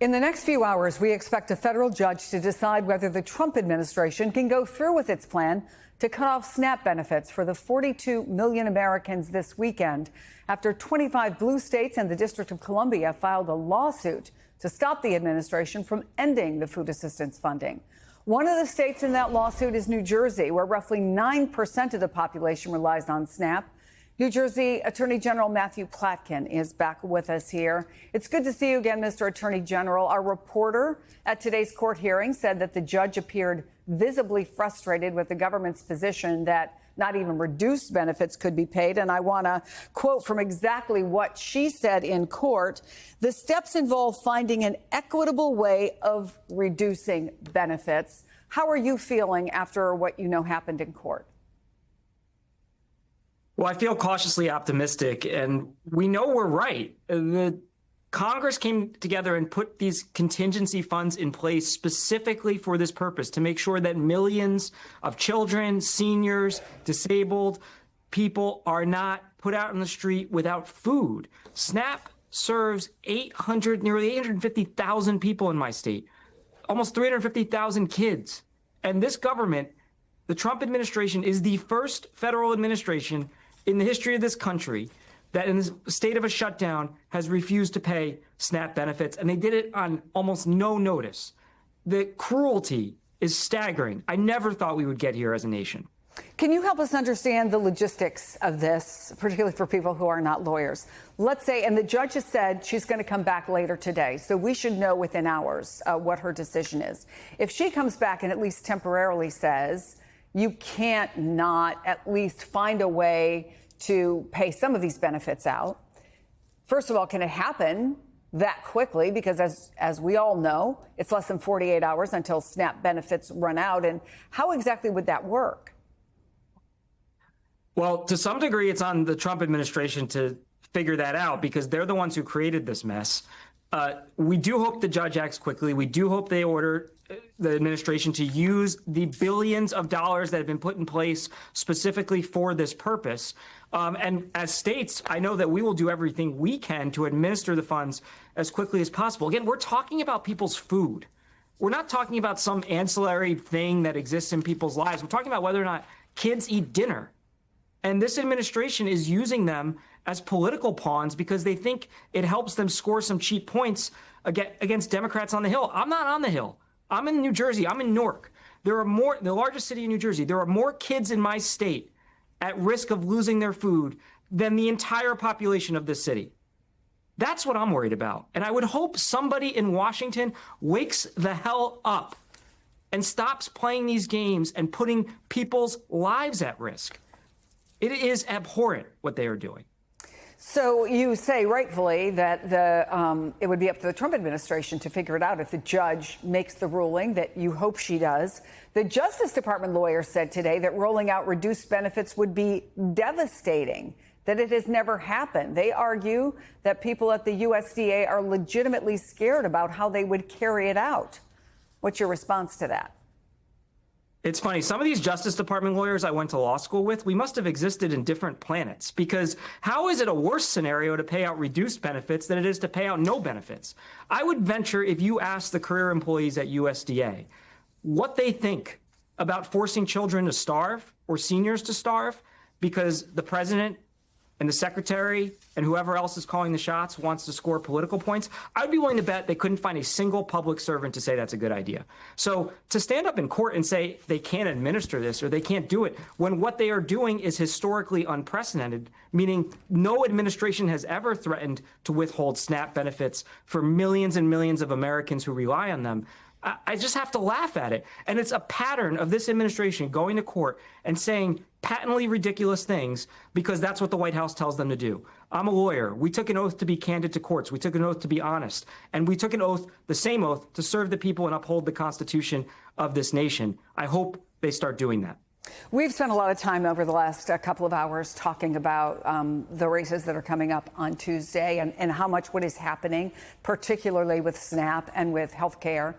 In the next few hours, we expect a federal judge to decide whether the Trump administration can go through with its plan to cut off SNAP benefits for the 42 million Americans this weekend after 25 blue states and the District of Columbia filed a lawsuit to stop the administration from ending the food assistance funding. One of the states in that lawsuit is New Jersey, where roughly 9% of the population relies on SNAP. New Jersey Attorney General Matthew Platkin is back with us here. It's good to see you again, Mr. Attorney General. Our reporter at today's court hearing said that the judge appeared visibly frustrated with the government's position that not even reduced benefits could be paid. And I want to quote from exactly what she said in court. The steps involve finding an equitable way of reducing benefits. How are you feeling after what you know happened in court? Well, I feel cautiously optimistic, and we know we're right. The Congress came together and put these contingency funds in place specifically for this purpose, to make sure that millions of children, seniors, disabled people are not put out on the street without food. SNAP serves nearly 850,000 people in my state, almost 350,000 kids. And this government, the Trump administration, is the first federal administration in the history of this country that in the state of a shutdown has refused to pay SNAP benefits, and they did it on almost no notice. The cruelty is staggering. I never thought we would get here as a nation. Can you help us understand the logistics of this, particularly for people who are not lawyers? Let's say, and the judge has said she's going to come back later today, so we should know within hours what her decision is. If she comes back and at least temporarily says, you can't not at least find a way to pay some of these benefits out. First of all, can it happen that quickly? Because as we all know, it's less than 48 hours until SNAP benefits run out. And how exactly would that work? Well, to some degree, it's on the Trump administration to figure that out, because they're the ones who created this mess. We do hope the judge acts quickly. We do hope they order the administration to use the billions of dollars that have been put in place specifically for this purpose. And as states, I know that we will do everything we can to administer the funds as quickly as possible. Again, we're talking about people's food. We're not talking about some ancillary thing that exists in people's lives. We're talking about whether or not kids eat dinner. And this administration is using them as political pawns because they think it helps them score some cheap points against Democrats on the Hill. I'm not on the Hill. I'm in New Jersey. I'm in Newark. There are more, the largest city in New Jersey. There are more kids in my state at risk of losing their food than the entire population of this city. That's what I'm worried about. And I would hope somebody in Washington wakes the hell up and stops playing these games and putting people's lives at risk. It is abhorrent what they are doing. So you say rightfully that it would be up to the Trump administration to figure it out if the judge makes the ruling that you hope she does. The Justice Department lawyer said today that rolling out reduced benefits would be devastating, that it has never happened. They argue that people at the USDA are legitimately scared about how they would carry it out. What's your response to that? It's funny. Some of these Justice Department lawyers I went to law school with, we must have existed in different planets, because how is it a worse scenario to pay out reduced benefits than it is to pay out no benefits? I would venture, if you ask the career employees at USDA what they think about forcing children to starve or seniors to starve because the president and the secretary and whoever else is calling the shots wants to score political points, I'd be willing to bet they couldn't find a single public servant to say that's a good idea. So to stand up in court and say they can't administer this or they can't do it when what they are doing is historically unprecedented, meaning no administration has ever threatened to withhold SNAP benefits for millions and millions of Americans who rely on them, I just have to laugh at it. And it's a pattern of this administration going to court and saying patently ridiculous things because that's what the White House tells them to do. I'm a lawyer. We took an oath to be candid to courts. We took an oath to be honest. And we took an oath, the same oath, to serve the people and uphold the Constitution of this nation. I hope they start doing that. We've spent a lot of time over the last couple of hours talking about the races that are coming up on Tuesday and how much what is happening, particularly with SNAP and with health care,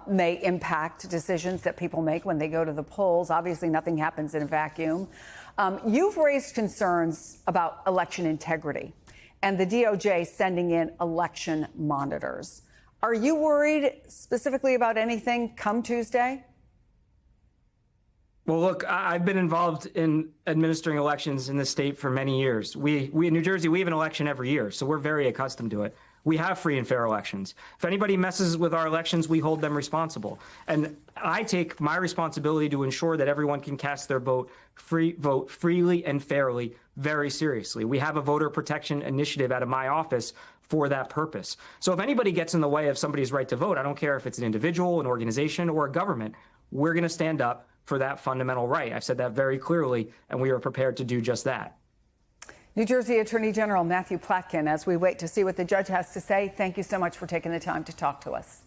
may impact decisions that people make when they go to the polls. Obviously, nothing happens in a vacuum. You've raised concerns about election integrity and the DOJ sending in election monitors. Are you worried specifically about anything come Tuesday? Well, look, I've been involved in administering elections in this state for many years. We in New Jersey, we have an election every year, so we're very accustomed to it. We have free and fair elections. If anybody messes with our elections, we hold them responsible. And I take my responsibility to ensure that everyone can cast their vote freely and fairly very seriously. We have a voter protection initiative out of my office for that purpose. So if anybody gets in the way of somebody's right to vote, I don't care if it's an individual, an organization, or a government, we're going to stand up for that fundamental right. I've said that very clearly, and we are prepared to do just that. New Jersey Attorney General Matthew Platkin, as we wait to see what the judge has to say, thank you so much for taking the time to talk to us.